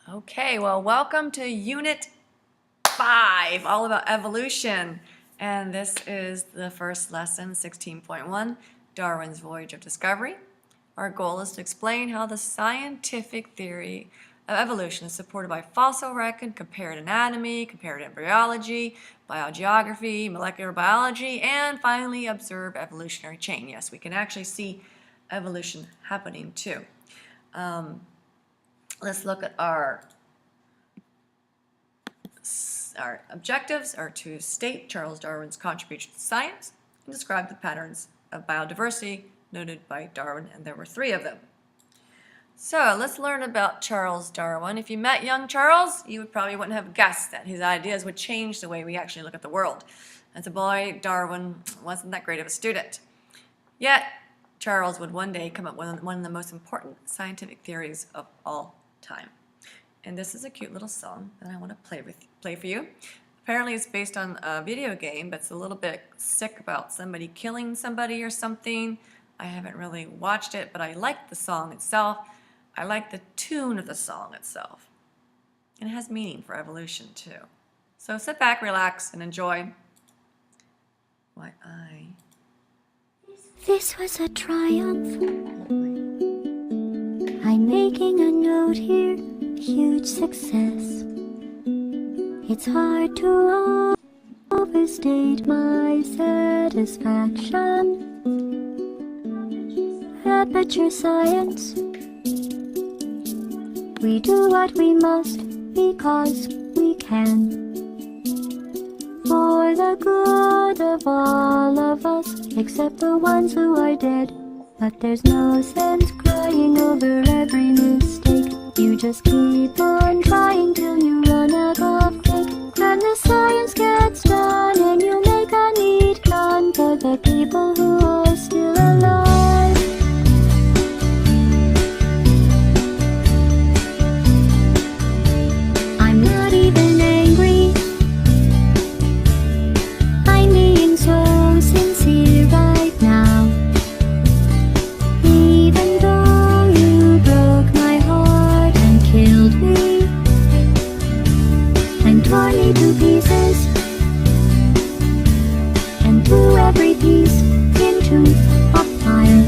Okay, well, welcome to Unit 5, all about evolution. And this is the first lesson, 16.1, Darwin's Voyage of Discovery. Our goal is to explain how the scientific theory of evolution is supported by fossil record, compared anatomy, compared embryology, biogeography, molecular biology, and finally observe evolutionary chain. Yes, we can actually see evolution happening too. Let's look at our objectives are to state Charles Darwin's contribution to science and describe the patterns of biodiversity noted by Darwin, and there were 3 of them. So let's learn about Charles Darwin. If you met young Charles, you probably wouldn't have guessed that his ideas would change the way we actually look at the world. As a boy, Darwin wasn't that great of a student. Yet, Charles would one day come up with one of the most important scientific theories of all time. And this is a cute little song that I want to play for you. Apparently it's based on a video game, but it's a little bit sick about somebody killing somebody or something. I haven't really watched it, but I like the song itself. I like the tune of the song itself. And it has meaning for evolution too. So sit back, relax, and enjoy while I... This was a triumph. I'm making a note here, huge success. It's hard to overstate my satisfaction. Aperture science. We do what we must because we can. For the good of all of us, except the ones who are dead. But there's no sense crying over every mistake. You just keep on trying till you run out of cake. Then the science gets done and you make a neat gun for the people who are still alive. I'm not even angry. I'm being so sincere right now. Even though you broke my heart and killed me and tore me to pieces and threw every piece into a fire.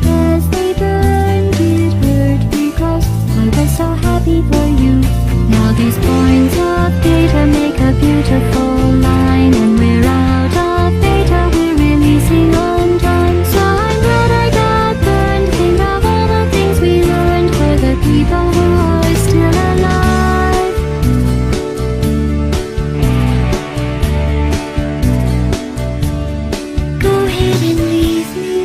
As they burned, it hurt because I was so happy for you. Now these points of data make a beautiful line, and we're out of data, we're releasing on time. So I'm glad I got burned. Think of all the things we learned for the people who are still alive. Go ahead and leave me.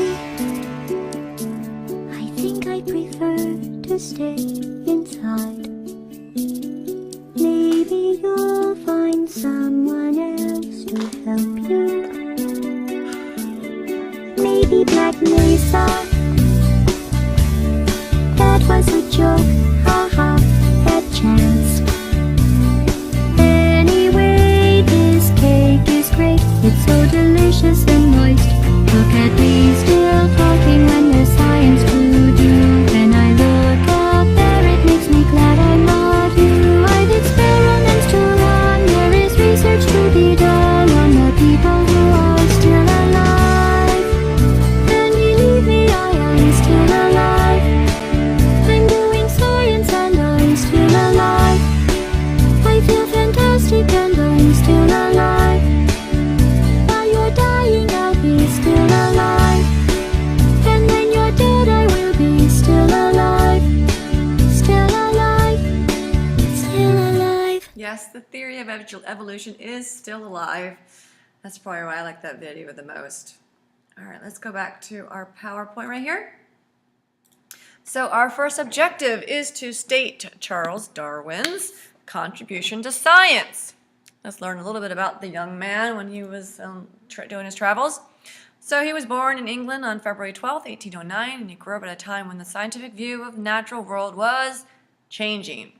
I think I prefer to stay inside. Maybe you'll find someone else to help you. Maybe Black Mesa. That was a joke, haha, that chance. Anyway, this cake is great. It's so delicious and moist. Look at me still talking when there's science to do. When I look up there, it makes me glad I'm not you. I've experiments to run. There is research to be done on the people who are still alive. And believe me, I am still alive. I'm doing science and I'm still alive. I feel fantastic and I'm still alive. While you're dying, I'll be still alive. And when you're dead, I will be still alive. Still alive. Still alive. Yes, the theory of evolution is still alive. That's probably why I like that video the most. All right, let's go back to our PowerPoint right here. So our first objective is to state Charles Darwin's contribution to science. Let's learn a little bit about the young man when he was doing his travels. So he was born in England on February 12th, 1809, and he grew up at a time when the scientific view of the natural world was changing.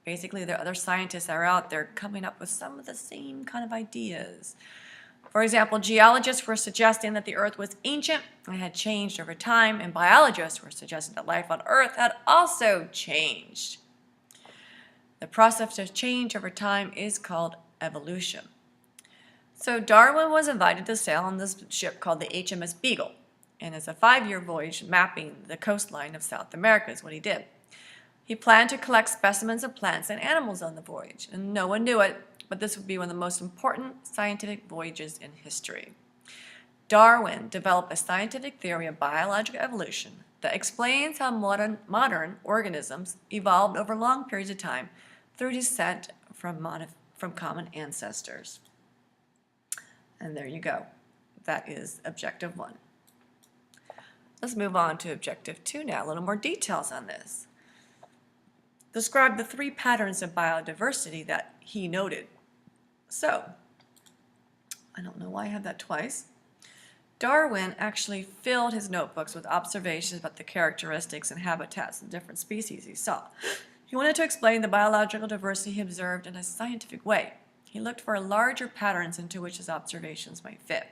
Basically, there are other scientists that are out there coming up with some of the same kind of ideas. For example, geologists were suggesting that the Earth was ancient and had changed over time, and biologists were suggesting that life on Earth had also changed. The process of change over time is called evolution. So Darwin was invited to sail on this ship called the HMS Beagle, and it's a 5-year voyage mapping the coastline of South America is what he did. He planned to collect specimens of plants and animals on the voyage, and no one knew it, but this would be one of the most important scientific voyages in history. Darwin developed a scientific theory of biological evolution that explains how modern organisms evolved over long periods of time through descent from common ancestors. And there you go. That is objective 1. Let's move on to objective 2 now, a little more details on this. Describe the 3 patterns of biodiversity that he noted. So, I don't know why I have that twice. Darwin actually filled his notebooks with observations about the characteristics and habitats of different species he saw. He wanted to explain the biological diversity he observed in a scientific way. He looked for larger patterns into which his observations might fit.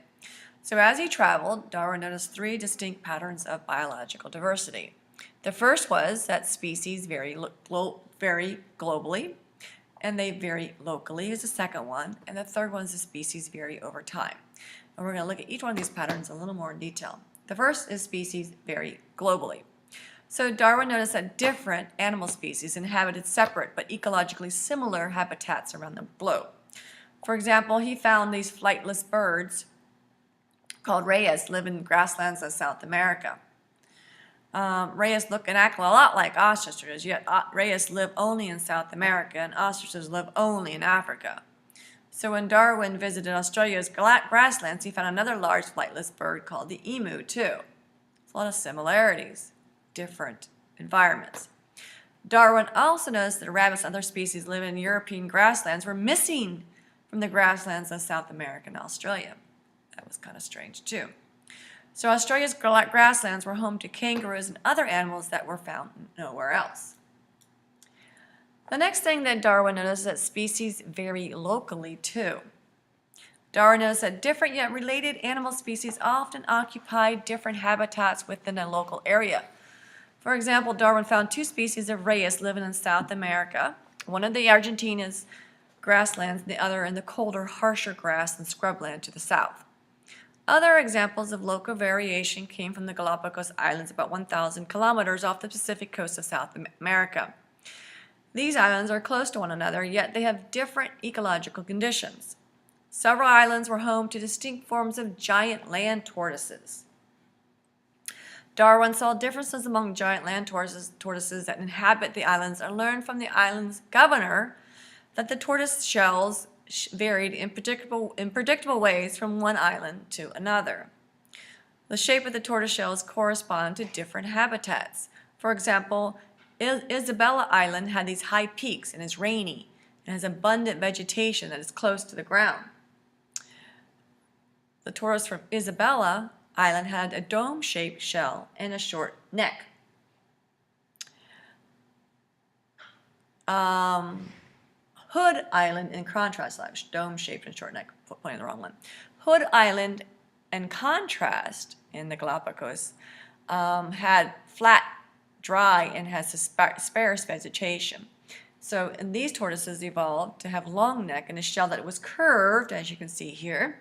So as he traveled, Darwin noticed 3 distinct patterns of biological diversity. The first was that species vary globally, and they vary locally is the second one, and the third one is the species vary over time. And we're going to look at each one of these patterns a little more in detail. The first is species vary globally. So Darwin noticed that different animal species inhabited separate but ecologically similar habitats around the globe. For example, he found these flightless birds called rayas live in grasslands of South America. Rayas look and act a lot like ostriches, yet rayas live only in South America and ostriches live only in Africa. So when Darwin visited Australia's grasslands, he found another large flightless bird called the emu too. There's a lot of similarities, different environments. Darwin also noticed that rabbits and other species living in European grasslands were missing from the grasslands of South America and Australia. That was kind of strange too. So Australia's grasslands were home to kangaroos and other animals that were found nowhere else. The next thing that Darwin noticed is that species vary locally too. Darwin noticed that different yet related animal species often occupy different habitats within a local area. For example, Darwin found 2 species of rayas living in South America, one in the Argentina's grasslands, and the other in the colder, harsher grass and scrubland to the south. Other examples of local variation came from the Galapagos Islands about 1,000 kilometers off the Pacific coast of South America. These islands are close to one another, yet they have different ecological conditions. Several islands were home to distinct forms of giant land tortoises. Darwin saw differences among giant land tortoises that inhabit the islands and learned from the island's governor that the tortoise shells varied in predictable ways from one island to another. The shape of the tortoise shells correspond to different habitats. For example, Isabella Island had these high peaks and is rainy and has abundant vegetation that is close to the ground. The tortoise from Isabella Island had a dome-shaped shell and a short neck. Hood Island, in contrast, dome-shaped and short neck, pointing the wrong one. Hood Island, in contrast, in the Galapagos, had flat, dry, and has sparse vegetation. So and these tortoises evolved to have long neck and a shell that was curved, as you can see here,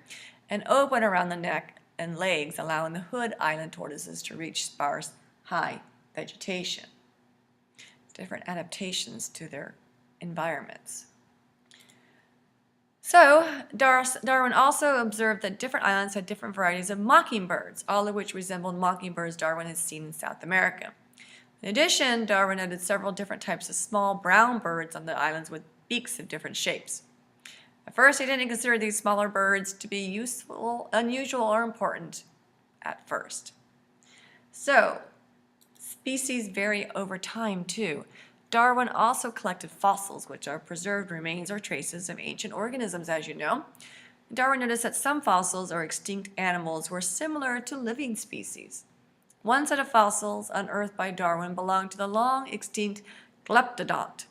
and open around the neck and legs, allowing the Hood Island tortoises to reach sparse, high vegetation. Different adaptations to their environments. So, Darwin also observed that different islands had different varieties of mockingbirds, all of which resembled mockingbirds Darwin had seen in South America. In addition, Darwin noted several different types of small brown birds on the islands with beaks of different shapes. At first, he didn't consider these smaller birds to be useful, unusual, or important at first. So, species vary over time too. Darwin also collected fossils, which are preserved remains or traces of ancient organisms, as you know. Darwin noticed that some fossils or extinct animals were similar to living species. One set of fossils unearthed by Darwin belonged to the long-extinct glyptodont,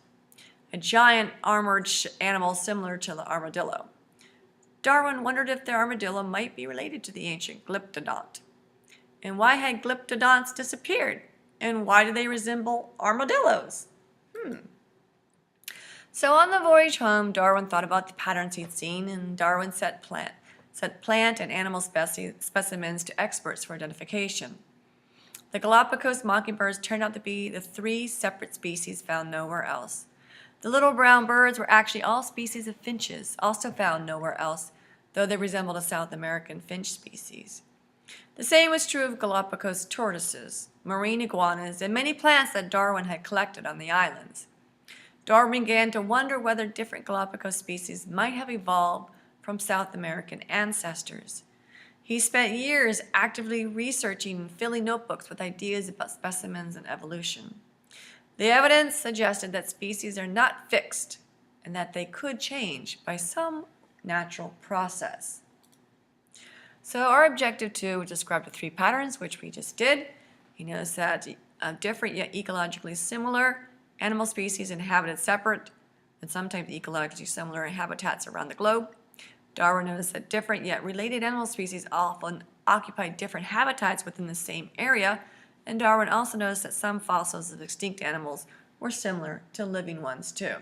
a giant armored animal similar to the armadillo. Darwin wondered if the armadillo might be related to the ancient glyptodont. And why had glyptodonts disappeared? And why do they resemble armadillos? So on the voyage home, Darwin thought about the patterns he'd seen, and Darwin sent plant and animal specimens to experts for identification. The Galapagos mockingbirds turned out to be the 3 separate species found nowhere else. The little brown birds were actually all species of finches, also found nowhere else, though they resembled a South American finch species. The same was true of Galapagos tortoises, marine iguanas, and many plants that Darwin had collected on the islands. Darwin began to wonder whether different Galapagos species might have evolved from South American ancestors. He spent years actively researching and filling notebooks with ideas about specimens and evolution. The evidence suggested that species are not fixed and that they could change by some natural process. So our objective 2 would describe the 3 patterns, which we just did. He noticed that different yet ecologically similar animal species inhabited separate and sometimes ecologically similar habitats around the globe. Darwin noticed that different yet related animal species often occupied different habitats within the same area, and Darwin also noticed that some fossils of extinct animals were similar to living ones too.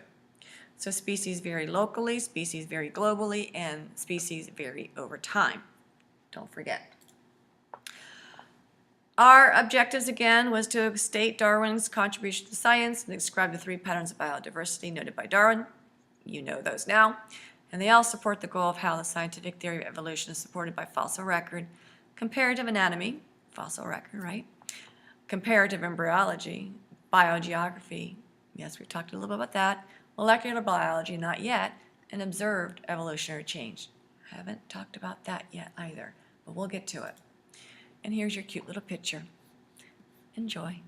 So species vary locally, species vary globally, and species vary over time. Don't forget. Our objectives again was to state Darwin's contribution to science and describe the 3 patterns of biodiversity noted by Darwin. You know those now. And they all support the goal of how the scientific theory of evolution is supported by fossil record, comparative anatomy, fossil record, right? Comparative embryology, biogeography, yes, we've talked a little bit about that, molecular biology, not yet, and observed evolutionary change. I haven't talked about that yet either, but we'll get to it. And here's your cute little picture. Enjoy.